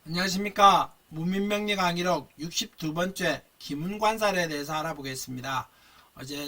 안녕하십니까. 문민명리 강의록 62번째 기문관살에 대해서 알아보겠습니다.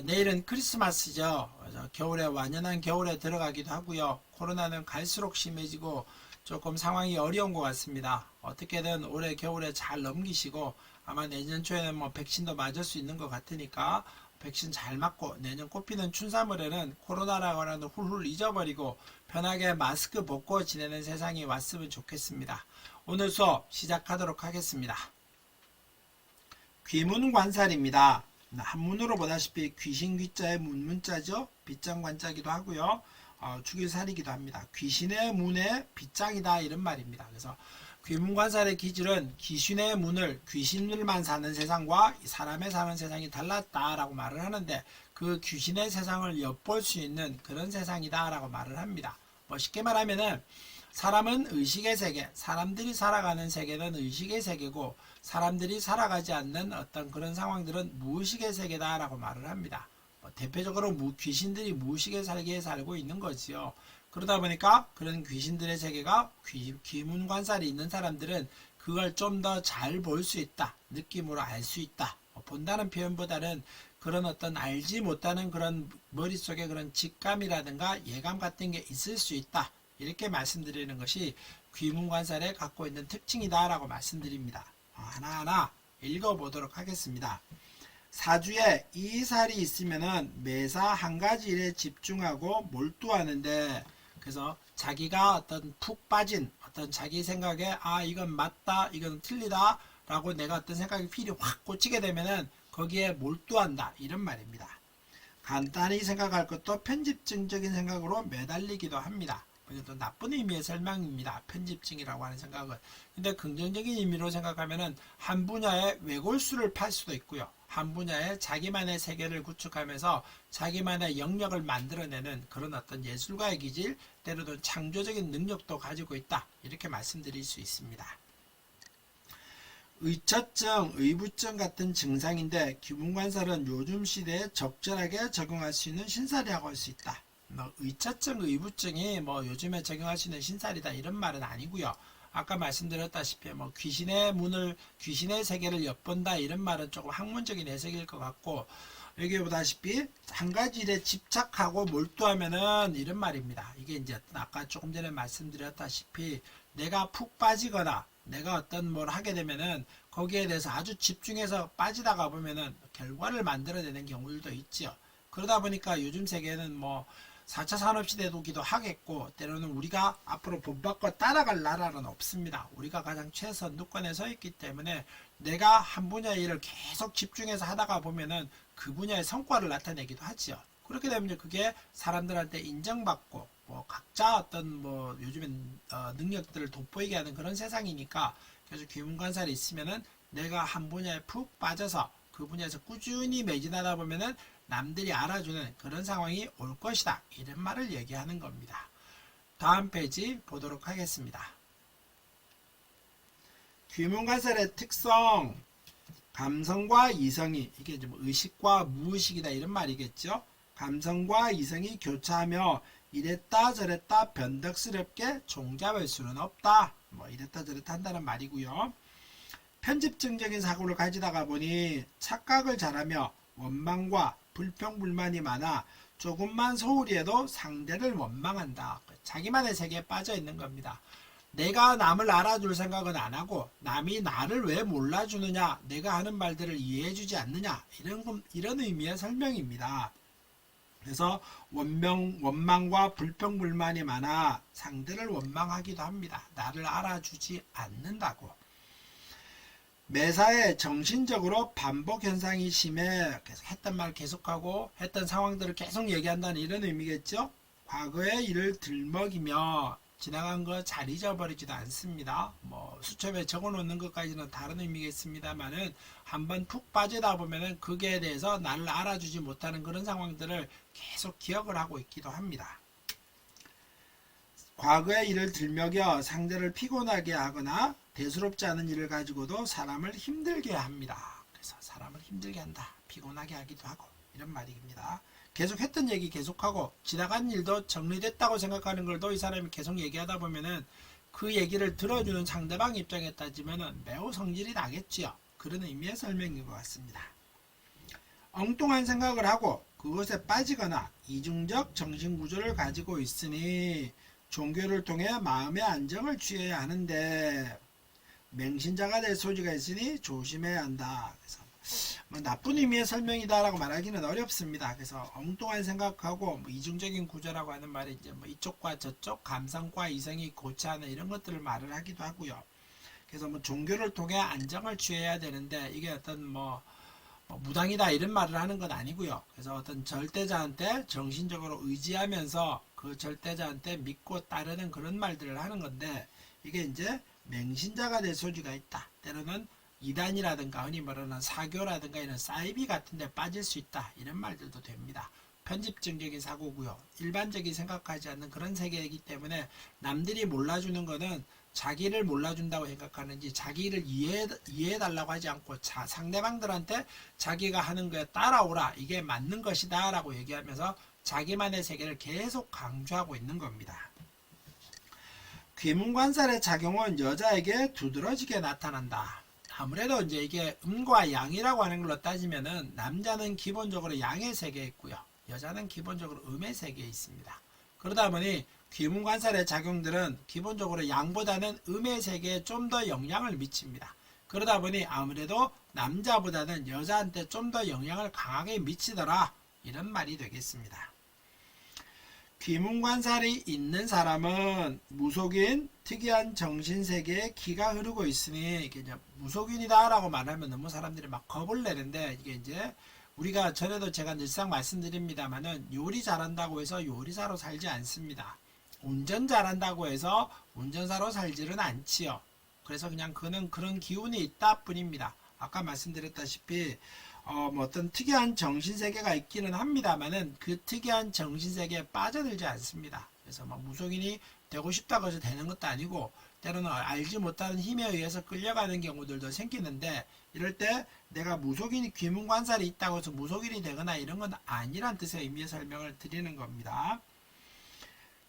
내일은 크리스마스죠. 겨울에 완연한 겨울에 들어가기도 하고요. 코로나는 갈수록 심해지고 조금 상황이 어려운 것 같습니다. 어떻게든 올해 겨울에 잘 넘기시고 아마 내년 초에는 백신도 맞을 수 있는 것 같으니까 백신 잘 맞고 내년 꽃피는 춘삼월에는 코로나라고 하는 훌훌 잊어버리고 편하게 마스크 벗고 지내는 세상이 왔으면 좋겠습니다. 오늘 수업 시작하도록 하겠습니다. 귀문관살입니다. 한문으로 보다시피 귀신 귀자의 문문자죠. 빗장관자기도 하고요. 축일살이기도 합니다. 귀신의 문의 빗장이다 이런 말입니다. 그래서 귀문관살의 기질은 귀신의 문을 귀신들만 사는 세상과 사람의 사는 세상이 달랐다라고 말을 하는데 그 귀신의 세상을 엿볼 수 있는 그런 세상이다라고 말을 합니다. 쉽게 말하면은 사람은 의식의 세계, 사람들이 살아가는 세계는 의식의 세계고 사람들이 살아가지 않는 어떤 그런 상황들은 무의식의 세계다라고 말을 합니다. 대표적으로 귀신들이 무의식의 세계에 살고 있는 거지요. 그러다 보니까 그런 귀신들의 세계가 귀문관살이 있는 사람들은 그걸 좀 더 잘 볼 수 있다. 느낌으로 알 수 있다. 본다는 표현보다는 그런 어떤 알지 못하는 그런 머릿속에 그런 직감이라든가 예감 같은 게 있을 수 있다. 이렇게 말씀드리는 것이 귀문관살에 갖고 있는 특징이다 라고 말씀드립니다. 하나하나 읽어보도록 하겠습니다. 사주에 이 살이 있으면은 매사 한 가지 일에 집중하고 몰두하는데, 그래서 자기가 어떤 푹 빠진 어떤 자기 생각에 이건 맞다 이건 틀리다 라고 내가 어떤 생각이 필이 확 꽂히게 되면은 거기에 몰두한다 이런 말입니다. 간단히 생각할 것도 편집증적인 생각으로 매달리기도 합니다. 이것도 나쁜 의미의 설명입니다. 편집증이라고 하는 생각은. 근데 긍정적인 의미로 생각하면은 한 분야의 외골수를 팔 수도 있고요. 한 분야의 자기만의 세계를 구축하면서 자기만의 영역을 만들어내는 그런 어떤 예술가의 기질, 때로는 창조적인 능력도 가지고 있다. 이렇게 말씀드릴 수 있습니다. 의처증, 의부증 같은 증상인데 귀문관살은 요즘 시대에 적절하게 적용할 수 있는 신살이라고 할 수 있다. 의처증, 의부증이 요즘에 적용할 수 있는 신살이다 이런 말은 아니고요. 아까 말씀드렸다시피 귀신의 세계를 엿본다 이런 말은 조금 학문적인 해석일 것 같고, 여기 보다시피 한 가지 일에 집착하고 몰두하면은 이런 말입니다. 이게 이제 아까 조금 전에 말씀드렸다시피 내가 푹 빠지거나 내가 어떤 뭘 하게 되면은 거기에 대해서 아주 집중해서 빠지다가 보면은 결과를 만들어내는 경우들도 있죠. 그러다 보니까 요즘 세계는 4차 산업시대이기도 하겠고, 때로는 우리가 앞으로 본받고 따라갈 나라는 없습니다. 우리가 가장 최선두권에 서 있기 때문에 내가 한 분야의 일을 계속 집중해서 하다가 보면은 그 분야의 성과를 나타내기도 하지요. 그렇게 되면 그게 사람들한테 인정받고 각자 어떤 요즘엔 능력들을 돋보이게 하는 그런 세상이니까, 그래서 귀문관살이 있으면은 내가 한 분야에 푹 빠져서 그 분야에서 꾸준히 매진하다 보면은 남들이 알아주는 그런 상황이 올 것이다. 이런 말을 얘기하는 겁니다. 다음 페이지 보도록 하겠습니다. 귀문관살의 특성, 감성과 이성이, 이게 의식과 무의식이다 이런 말이겠죠. 감성과 이성이 교차하며 이랬다 저랬다 변덕스럽게 종잡을 수는 없다. 이랬다 저랬다 한다는 말이고요. 편집증적인 사고를 가지다가 보니 착각을 잘하며 원망과 불평불만이 많아 조금만 소홀히 해도 상대를 원망한다. 자기만의 세계에 빠져 있는 겁니다. 내가 남을 알아줄 생각은 안 하고 남이 나를 왜 몰라주느냐, 내가 하는 말들을 이해해주지 않느냐, 이런 의미의 설명입니다. 그래서 원망과 불평불만이 많아 상대를 원망하기도 합니다. 나를 알아주지 않는다고. 매사에 정신적으로 반복 현상이 심해 계속 했던 말 계속하고 했던 상황들을 계속 얘기한다는 이런 의미겠죠. 과거의 일을 들먹이며 지나간 거 잘 잊어버리지도 않습니다. 수첩에 적어놓는 것까지는 다른 의미겠습니다만은 한번 푹 빠지다 보면은 그게 대해서 나를 알아주지 못하는 그런 상황들을 계속 기억을 하고 있기도 합니다. 과거의 일을 들먹여 상대를 피곤하게 하거나 대수롭지 않은 일을 가지고도 사람을 힘들게 합니다. 그래서 사람을 힘들게 한다, 피곤하게 하기도 하고 이런 말입니다. 계속 했던 얘기 계속하고 지나간 일도 정리됐다고 생각하는 걸도 이 사람이 계속 얘기하다 보면은 그 얘기를 들어주는 상대방 입장에 따지면 매우 성질이 나겠지요. 그런 의미의 설명인 것 같습니다. 엉뚱한 생각을 하고 그것에 빠지거나 이중적 정신구조를 가지고 있으니 종교를 통해 마음의 안정을 취해야 하는데 맹신자가 될 소지가 있으니 조심해야 한다. 그래서 뭐 나쁜 의미의 설명이다라고 말하기는 어렵습니다. 그래서 엉뚱한 생각하고 뭐 이중적인 구조라고 하는 말이 이제 뭐 이쪽과 저쪽 감성과 이성이 고치 않은 이런 것들을 말을 하기도 하고요. 그래서 뭐 종교를 통해 안정을 취해야 되는데 이게 어떤 뭐 무당이다 이런 말을 하는 건 아니고요. 그래서 어떤 절대자한테 정신적으로 의지하면서 그 절대자한테 믿고 따르는 그런 말들을 하는 건데 이게 이제 맹신자가 될 소지가 있다. 때로는 이단이라든가 흔히 말하는 사교라든가 이런 사이비 같은 데 빠질 수 있다. 이런 말들도 됩니다. 편집증적인 사고고요. 일반적인 생각하지 않는 그런 세계이기 때문에 남들이 몰라주는 거는 자기를 몰라준다고 생각하는지 자기를 이해해달라고 하지 않고 상대방들한테 자기가 하는 거에 따라오라. 이게 맞는 것이다 라고 얘기하면서 자기만의 세계를 계속 강조하고 있는 겁니다. 귀문관살의 작용은 여자에게 두드러지게 나타난다. 아무래도 이제 이게 음과 양이라고 하는 걸로 따지면은 남자는 기본적으로 양의 세계에 있고요. 여자는 기본적으로 음의 세계에 있습니다. 그러다 보니 귀문관살의 작용들은 기본적으로 양보다는 음의 세계에 좀 더 영향을 미칩니다. 그러다 보니 아무래도 남자보다는 여자한테 좀 더 영향을 강하게 미치더라. 이런 말이 되겠습니다. 귀문관살이 있는 사람은 무속인 특이한 정신세계에 기가 흐르고 있으니 이게 이제 무속인이다 라고 말하면 너무 사람들이 막 겁을 내는데 이게 이제 우리가 전에도 제가 늘상 말씀드립니다만은 요리 잘한다고 해서 요리사로 살지 않습니다. 운전 잘한다고 해서 운전사로 살지는 않지요. 그래서 그냥 그는 그런 기운이 있다 뿐입니다. 아까 말씀드렸다시피 뭐 어떤 특이한 정신세계가 있기는 합니다만은 그 특이한 정신세계에 빠져들지 않습니다. 그래서 막 무속인이 되고 싶다고 해서 되는 것도 아니고 때로는 알지 못하는 힘에 의해서 끌려가는 경우들도 생기는데 이럴 때 내가 무속인이 귀문관살이 있다고 해서 무속인이 되거나 이런 건 아니란 뜻의 의미의 설명을 드리는 겁니다.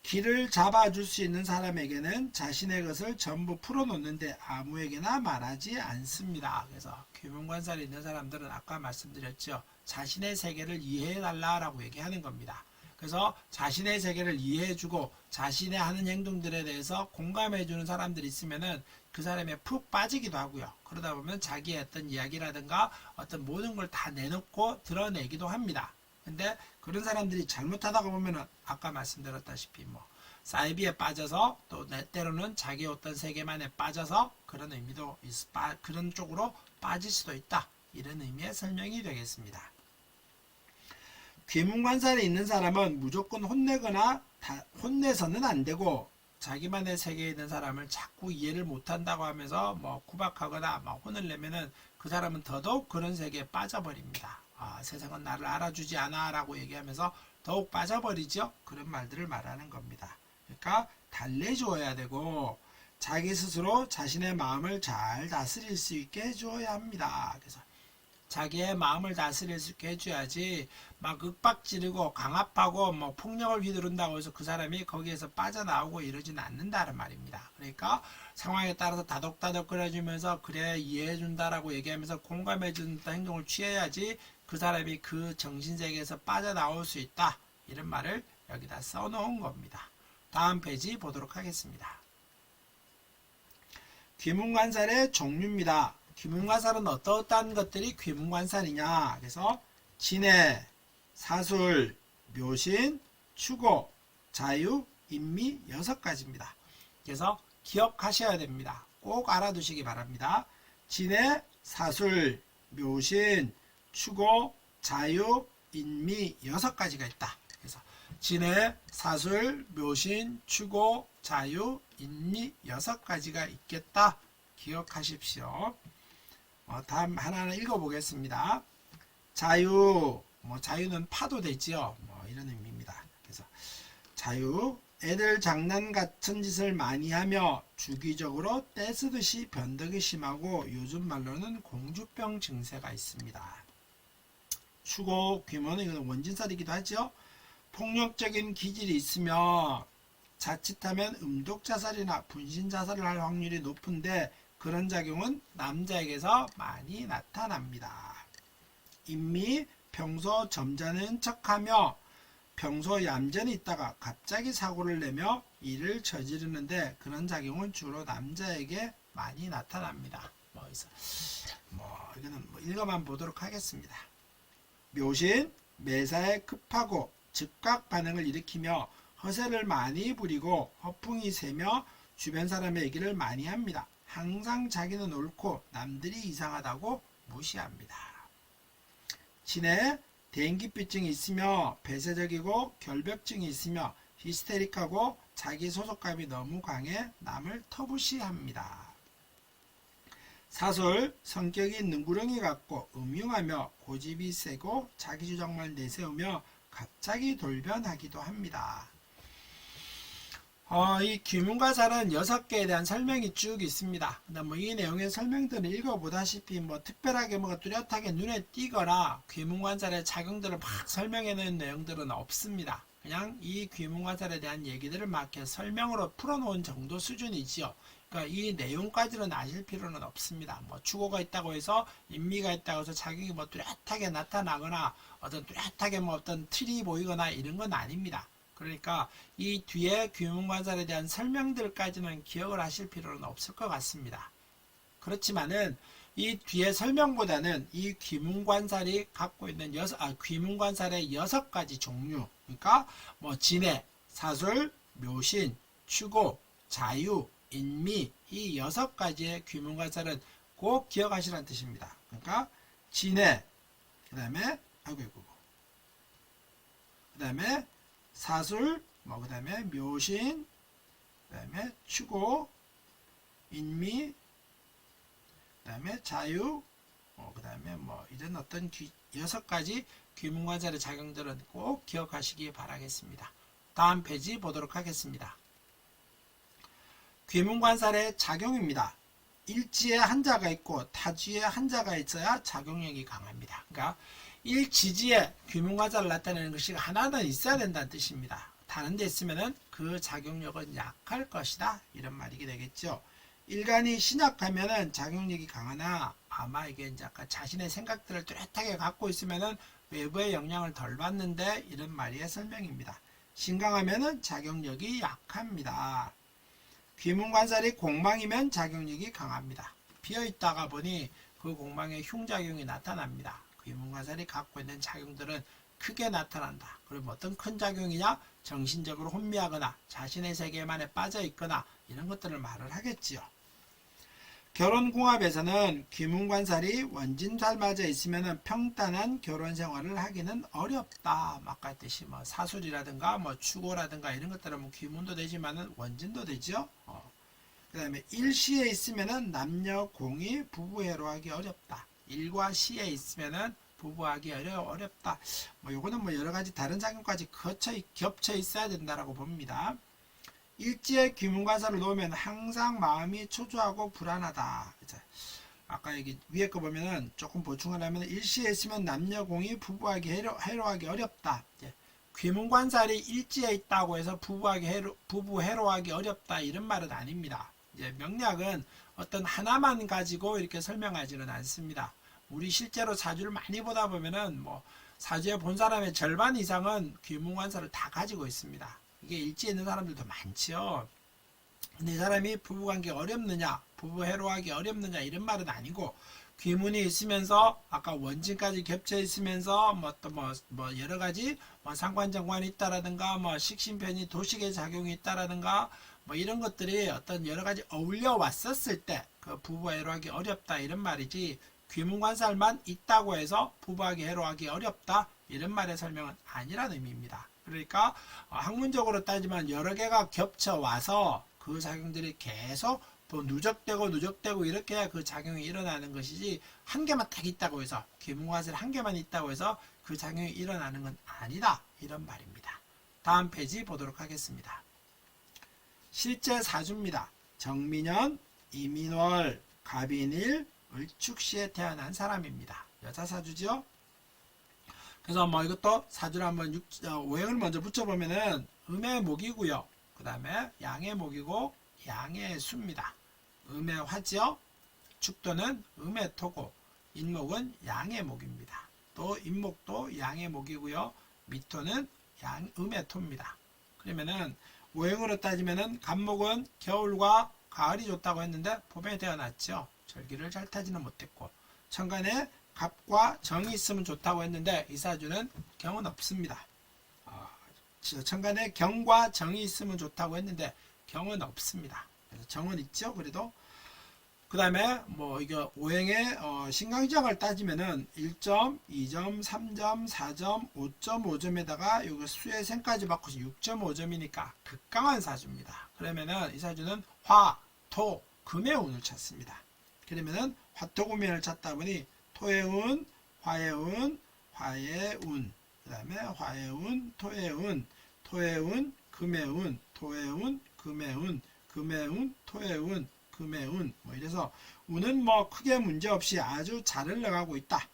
길을 잡아줄 수 있는 사람에게는 자신의 것을 전부 풀어놓는데 아무에게나 말하지 않습니다. 그래서 귀문관살이 있는 사람들은 아까 말씀드렸죠. 자신의 세계를 이해해달라고 얘기하는 겁니다. 그래서 자신의 세계를 이해해주고 자신의 하는 행동들에 대해서 공감해주는 사람들이 있으면은 그 사람에 푹 빠지기도 하고요. 그러다 보면 자기의 어떤 이야기라든가 어떤 모든 걸 다 내놓고 드러내기도 합니다. 근데 그런 사람들이 잘못하다가 보면은 아까 말씀드렸다시피 뭐 사이비에 빠져서 또 때로는 자기 어떤 세계만에 빠져서 그런 의미도 그런 쪽으로 빠질 수도 있다. 이런 의미의 설명이 되겠습니다. 귀문관살이 있는 사람은 무조건 혼내거나 혼내서는 안 되고 자기만의 세계에 있는 사람을 자꾸 이해를 못한다고 하면서 뭐 구박하거나 막 혼을 내면은 그 사람은 더더욱 그런 세계에 빠져버립니다. 세상은 나를 알아주지 않아 라고 얘기하면서 더욱 빠져버리죠. 그런 말들을 말하는 겁니다. 그러니까 달래주어야 되고 자기 스스로 자신의 마음을 잘 다스릴 수 있게 해주어야 합니다. 그래서 자기의 마음을 다스릴 수 있게 해줘야지 막 윽박지르고 강압하고 뭐 폭력을 휘두른다고 해서 그 사람이 거기에서 빠져나오고 이러지는 않는다는 말입니다. 그러니까 상황에 따라서 다독다독 끓여주면서 그래 이해해준다라고 얘기하면서 공감해주는 행동을 취해야지 그 사람이 그 정신세계에서 빠져나올 수 있다. 이런 말을 여기다 써놓은 겁니다. 다음 페이지 보도록 하겠습니다. 귀문관살의 종류입니다. 귀문관살은 어떠한 것들이 귀문관살이냐. 그래서 진해, 사술, 묘신, 추고, 자유, 인미 6가지입니다. 그래서 기억하셔야 됩니다. 꼭 알아두시기 바랍니다. 진해, 사술, 묘신, 추고, 자유, 인미 6가지가 있다. 그래서 진해, 사술, 묘신, 추고, 자유, 인미 6가지가 있겠다. 기억하십시오. 다음 하나하나 읽어보겠습니다. 자유, 자유는 파도 되지요. 이런 의미입니다. 그래서 자유, 애들 장난 같은 짓을 많이 하며 주기적으로 떼쓰듯이 변덕이 심하고 요즘 말로는 공주병 증세가 있습니다. 추고, 귀문은 이건 원진살이기도 하죠. 폭력적인 기질이 있으며 자칫하면 음독자살이나 분신자살을 할 확률이 높은데 그런 작용은 남자에게서 많이 나타납니다. 인미, 평소 점잖은 척하며 평소 얌전히 있다가 갑자기 사고를 내며 일을 저지르는데 그런 작용은 주로 남자에게 많이 나타납니다. 이거는 읽어만 보도록 하겠습니다. 묘신, 매사에 급하고 즉각 반응을 일으키며 허세를 많이 부리고 허풍이 세며 주변 사람의 얘기를 많이 합니다. 항상 자기는 옳고 남들이 이상하다고 무시합니다. 진해, 대인기피증이 있으며 폐쇄적이고 결벽증이 있으며 히스테릭하고 자기 소속감이 너무 강해 남을 터부시합니다. 사술, 성격이 능구렁이 같고 음흉하며 고집이 세고 자기 주장만 내세우며 갑자기 돌변하기도 합니다. 이 귀문과살은 6개에 대한 설명이 쭉 있습니다. 이 내용의 설명들을 읽어보다시피 특별하게 뚜렷하게 눈에 띄거나 귀문과살의 작용들을 막 설명해놓은 내용들은 없습니다. 그냥 이 귀문과살에 대한 얘기들을 막 이렇게 설명으로 풀어놓은 정도 수준이지요. 그러니까 이 내용까지는 아실 필요는 없습니다. 추고가 있다고 해서 인미가 있다고 해서 작용이 뚜렷하게 나타나거나 뚜렷하게 어떤 틀이 보이거나 이런 건 아닙니다. 그러니까 이 뒤에 귀문관살에 대한 설명들까지는 기억을 하실 필요는 없을 것 같습니다. 그렇지만은 이 뒤에 설명보다는 이 귀문관살이 갖고 있는 귀문관살의 6가지 종류, 그러니까 진해, 사술, 묘신, 추고, 자유, 인미, 이 6가지의 귀문관살은 꼭 기억하시라는 뜻입니다. 그러니까 진해, 그 다음에 사술, 그 다음에 묘신, 그 다음에 추고, 인미, 그 다음에 자유, 그 다음에 이런 어떤 6가지 귀문관살의 작용들은 꼭 기억하시기 바라겠습니다. 다음 페이지 보도록 하겠습니다. 귀문관살의 작용입니다. 일지에 한자가 있고 타지에 한자가 있어야 작용력이 강합니다. 그러니까 일지지에 귀문관살을 나타내는 것이 하나는 있어야 된다는 뜻입니다. 다른 데 있으면 그 작용력은 약할 것이다, 이런 말이 되겠죠. 일간이 신약하면 작용력이 강하나 아마 이게 이제 아까 자신의 생각들을 뚜렷하게 갖고 있으면 외부의 영향을 덜 받는데, 이런 말의 설명입니다. 신강하면 작용력이 약합니다. 귀문관살이 공망이면 작용력이 강합니다. 비어있다가 보니 그 공망에 흉작용이 나타납니다. 귀문관살이 갖고 있는 작용들은 크게 나타난다. 그럼 어떤 큰 작용이냐? 정신적으로 혼미하거나 자신의 세계만에 빠져 있거나 이런 것들을 말을 하겠지요. 결혼궁합에서는 귀문관살이 원진살 맞아 있으면 평단한 결혼생활을 하기는 어렵다. 아까 했듯이 사술이라든가 추고라든가 이런 것들은 귀문도 되지만 원진도 되죠. 그 다음에 일시에 있으면 남녀 공이 부부애로하기 어렵다. 일과 시에 있으면은 부부하기 어렵다. 요거는 여러가지 다른 작용까지 겹쳐 있어야 된다라고 봅니다. 일지에 귀문관살을 놓으면 항상 마음이 초조하고 불안하다. 아까 여기 위에 거 보면은 조금 보충을 하면 일시에 있으면 남녀공이 부부하기 해로하기 어렵다. 귀문관살이 일지에 있다고 해서 부부 해로하기 어렵다, 이런 말은 아닙니다. 명리학은 어떤 하나만 가지고 이렇게 설명하지는 않습니다. 우리 실제로 사주를 많이 보다 보면은 사주에 본 사람의 절반 이상은 귀문관살을 다 가지고 있습니다. 이게 일지에 있는 사람들도 많지요. 근데 이 사람이 부부관계 어렵느냐, 부부 해로하기 어렵느냐, 이런 말은 아니고, 귀문이 있으면서 아까 원진까지 겹쳐 있으면서 여러 가지 상관정관이 있다라든가 식신편이 도식의 작용이 있다라든가 이런 것들이 어떤 여러 가지 어울려 왔었을 때 그 부부 해로하기 어렵다, 이런 말이지, 귀문관살만 있다고 해서 부부하기 해로하기 어렵다, 이런 말의 설명은 아니라는 의미입니다. 그러니까 학문적으로 따지면 여러 개가 겹쳐 와서 그 작용들이 계속 또 누적되고 이렇게 해야 그 작용이 일어나는 것이지, 한 개만 딱 있다고 해서, 귀문관살 한 개만 있다고 해서 그 작용이 일어나는 건 아니다, 이런 말입니다. 다음 페이지 보도록 하겠습니다. 실제 사주입니다. 정민년, 이민월, 갑인일, 을축시에 태어난 사람입니다. 여자 사주죠. 그래서 이것도 사주를 한번 오행을 먼저 붙여보면은 음의 목이고요. 그 다음에 양의 목이고 양의 수입니다. 음의 화지요. 축도는 음의 토고 인목은 양의 목입니다. 또 인목도 양의 목이고요. 미토는 음의 토입니다. 그러면은 오행으로 따지면은 간목은 겨울과 가을이 좋다고 했는데 봄에 태어났죠. 절기를 잘 타지는 못했고 천간에 갑과 정이 있으면 좋다고 했는데 이 사주는 경은 없습니다. 천간에 경과 정이 있으면 좋다고 했는데 경은 없습니다. 그래서 정은 있죠. 그래도 그 다음에 뭐 이거 오행의 신강지장을 따지면은 1점, 2점, 3점, 4점, 5.5점에다가 여기 수의 생까지 바꿔서 6.5점이니까 극강한 사주입니다. 그러면은 이 사주는 화, 토, 금의 운을 찾습니다. 그러면은 화토금의 찾다 보니 토의 운, 화의 운, 화의 운, 그 다음에 화의 운, 토의 운, 토의 운, 금의 운, 토의 운, 금의 운, 금의 운, 토의 운, 금의 운, 뭐 이래서 운은 뭐 크게 문제 없이 아주 잘 흘러가고 있다.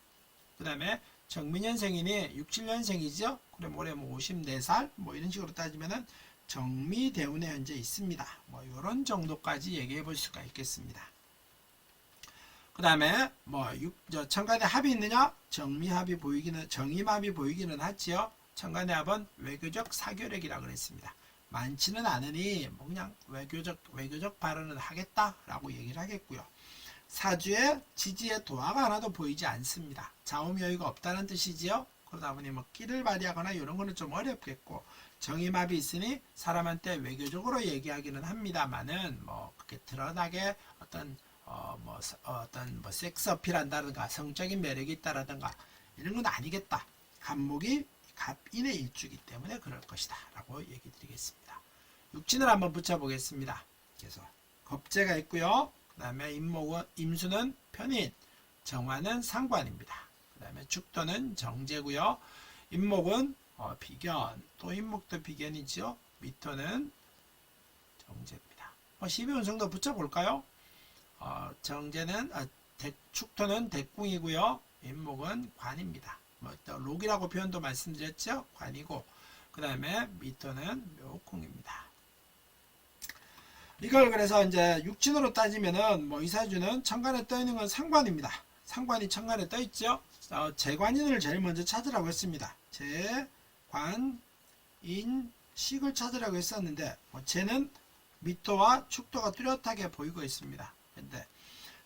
그 다음에 정민년생이니 67년생이죠. 그럼 올해 뭐 54살 뭐 이런 식으로 따지면은 정미대운에 현재 있습니다. 뭐 이런 정도까지 얘기해 볼 수가 있겠습니다. 그 다음에 뭐 천간에 합이 있느냐? 정미합이 보이기는 정임합이 보이기는 하지요. 천간의 합은 외교적 사교력이라 그랬습니다. 많지는 않으니 뭐 그냥 외교적 발언을 하겠다라고 얘기를 하겠고요. 사주에 지지의 도화가 하나도 보이지 않습니다. 자음이 여유가 없다는 뜻이지요. 그러다 보니 뭐 끼를 발휘하거나 이런 거는 좀 어렵겠고 정임합이 있으니 사람한테 외교적으로 얘기하기는 합니다만은 뭐 그렇게 드러나게 어떤 섹스 어필한다든가 성적인 매력이 있다라든가 이런 건 아니겠다. 간목이 갑인의 일주이기 때문에 그럴 것이다 라고 얘기 드리겠습니다. 육진을 한번 붙여보겠습니다. 그래서 겁재가 있고요. 그 다음에 임수는 편인, 정화는 상관입니다. 그 다음에 축도는 정제고요. 임목은 비견, 또 임목도 비견이죠. 미토는 정제입니다. 12운성도 붙여볼까요? 정제는 축토는 대궁이고요. 임목은 관입니다. 록이라고 표현도 말씀드렸죠. 관이고 그 다음에 미토는 묘콩입니다. 이걸 그래서 이제 육진으로 따지면은 뭐 이 사주는 천간에 떠 있는 건 상관입니다. 상관이 천간에 떠 있죠. 재관인을 제일 먼저 찾으라고 했습니다. 재관인 식을 찾으라고 했었는데 재는 미토와 축토가 뚜렷하게 보이고 있습니다. 근데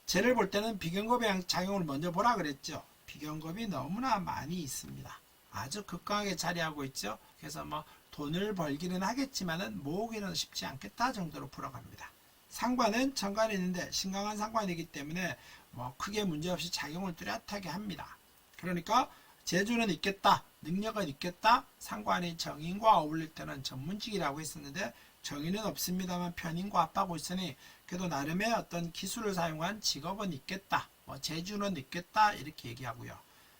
재를 볼 때는 비견겁의 작용을 먼저 보라 그랬죠. 비견겁이 너무나 많이 있습니다. 아주 극강하게 자리하고 있죠. 그래서 뭐 돈을 벌기는 하겠지만은 모으기는 쉽지 않겠다 정도로 풀어갑니다. 상관은 천간에 있는데 신강한 상관이기 때문에 뭐 크게 문제없이 작용을 뚜렷하게 합니다. 그러니까 재주는 있겠다, 능력은 있겠다. 상관이 정인과 어울릴 때는 전문직이라고 했었는데 정인은 없습니다만 편인과 합하고 있으니 그래도 나름의 어떤 기술을 사용한 직업은 있겠다. 뭐 재주는 있겠다 이렇게 얘기하고요.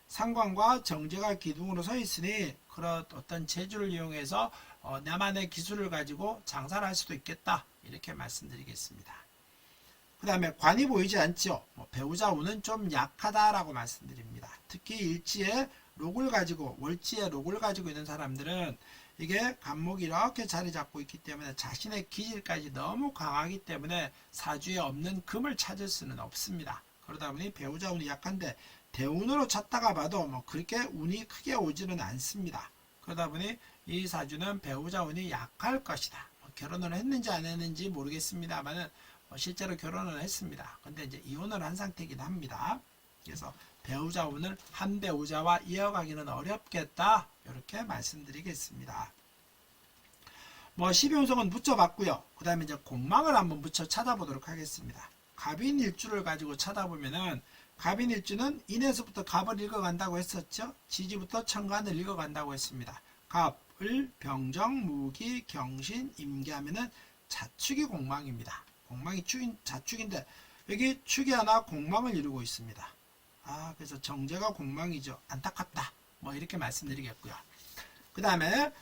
상관과 정제가 기둥으로 서 있으니 그런 어떤 재주를 이용해서 나만의 기술을 가지고 장사를 할 수도 있겠다 이렇게 말씀드리겠습니다. 그 다음에 관이 보이지 않죠. 배우자 운은 좀 약하다라고 말씀드립니다. 특히 일지에 록을 가지고 월지에 록을 가지고 있는 사람들은 이게 간목이 이렇게 자리 잡고 있기 때문에 자신의 기질까지 너무 강하기 때문에 사주에 없는 금을 찾을 수는 없습니다. 그러다 보니 배우자 운이 약한데 대운으로 찾다가 봐도 뭐 그렇게 운이 크게 오지는 않습니다. 그러다 보니 이 사주는 배우자 운이 약할 것이다. 결혼을 했는지 안 했는지 모르겠습니다만은 실제로 결혼을 했습니다. 근데 이제 이혼을 한 상태이긴 합니다. 그래서 배우자 운을 한 배우자와 이어가기는 어렵겠다. 이렇게 말씀드리겠습니다. 12운성은 붙여봤고요. 그 다음에 이제 공망을 한번 붙여 찾아보도록 하겠습니다. 갑인일주를 가지고 찾아보면은 갑인일주는 인에서부터 갑을 읽어간다고 했었죠. 지지부터 천간을 읽어간다고 했습니다. 갑을 병정, 무기, 경신, 임기하면은 자축이 공망입니다. 공망이 자축인데 여기 축이 하나 공망을 이루고 있습니다. 그래서 정제가 공망이죠. 안타깝다. 뭐 이렇게 말씀드리겠고요. 그 다음에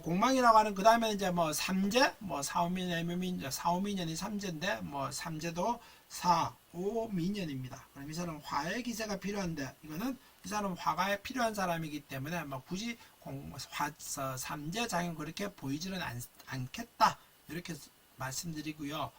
공망이라고 하는 그 다음에 이제 뭐 삼재, 뭐 사오미년이 삼재인데 뭐 삼재도 사오미년입니다. 그럼 이 사람은 화의 기세가 필요한데 이거는 이 사람은 화가 필요한 사람이기 때문에 뭐 굳이 삼재 작용 그렇게 보이지는 않겠다. 이렇게 말씀드리고요.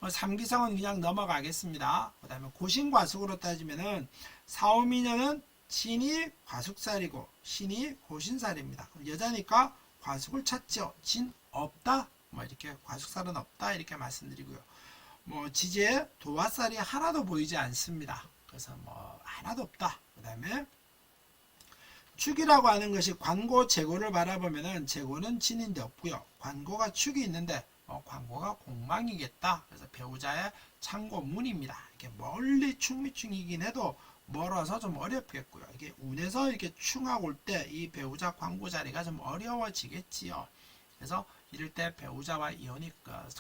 삼기성은 그냥 넘어가겠습니다. 그 다음에 고신과숙으로 따지면은 사오미녀는 진이 과숙살이고 신이 고신살입니다. 여자니까 과숙을 찾죠. 진 없다. 이렇게 과숙살은 없다. 이렇게 말씀드리고요. 지지에 도화살이 하나도 보이지 않습니다. 그래서 하나도 없다. 그 다음에 축이라고 하는 것이 관고 재고를 바라보면은 재고는 진인데 없고요. 관고가 축이 있는데 관고가 공망이겠다. 그래서 배우자의 창고문입니다. 이렇게 멀리 충미충이긴 해도 멀어서 좀 어렵겠고요. 이게 운에서 이렇게 충하고 올 때 이 배우자 관고 자리가 좀 어려워지겠지요. 그래서 이럴 때 배우자와 이혼이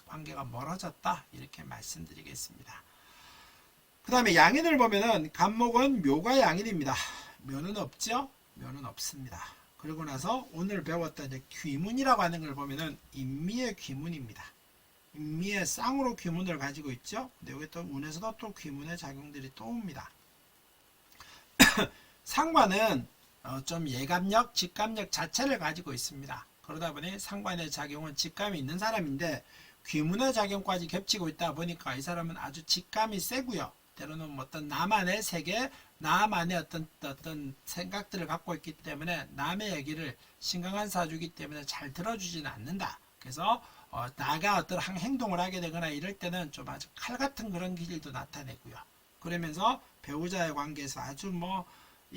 관계가 멀어졌다. 이렇게 말씀드리겠습니다. 그 다음에 양인을 보면은 간목은 묘가 양인입니다. 묘는 없죠? 묘는 없습니다. 그리고 나서 오늘 배웠던 이제 귀문이라고 하는 걸 보면은 인미의 귀문입니다. 인미의 쌍으로 귀문을 가지고 있죠. 근데 여기 또 운에서도 또 귀문의 작용들이 또 옵니다. 상관은 좀 예감력, 직감력 자체를 가지고 있습니다. 그러다 보니 상관의 작용은 직감이 있는 사람인데 귀문의 작용까지 겹치고 있다 보니까 이 사람은 아주 직감이 세고요. 때로는 어떤 나만의 세계, 나만의 어떤 생각들을 갖고 있기 때문에 남의 얘기를 신강한 사주기 때문에 잘 들어주지는 않는다. 그래서 나가 어떤 행동을 하게 되거나 이럴 때는 좀 아주 칼 같은 그런 기질도 나타내고요. 그러면서 배우자의 관계에서 아주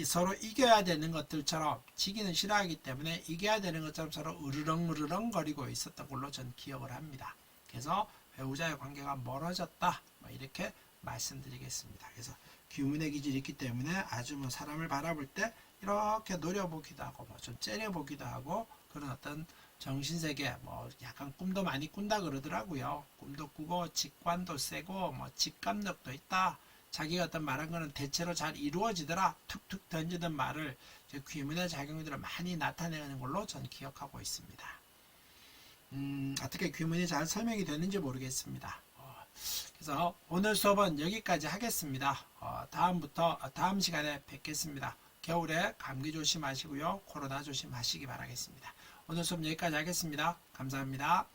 서로 이겨야 되는 것들처럼 지기는 싫어하기 때문에 이겨야 되는 것처럼 서로 으르렁 거리고 있었던 걸로 전 기억을 합니다. 그래서 배우자의 관계가 멀어졌다. 이렇게 말씀드리겠습니다. 그래서 귀문의 기질이 있기 때문에 아주 사람을 바라볼 때 이렇게 노려보기도 하고 좀 째려보기도 하고 그런 어떤 정신세계 약간 꿈도 많이 꾼다 그러더라고요. 꿈도 꾸고 직관도 세고 직감력도 있다. 자기가 어떤 말한 거는 대체로 잘 이루어지더라. 툭툭 던지던 말을 귀문의 작용들을 많이 나타내는 걸로 전 기억하고 있습니다. 어떻게 귀문이 잘 설명이 되는지 모르겠습니다. 그래서 오늘 수업은 여기까지 하겠습니다. 다음 시간에 뵙겠습니다. 겨울에 감기 조심하시고요. 코로나 조심하시기 바라겠습니다. 오늘 수업 여기까지 하겠습니다. 감사합니다.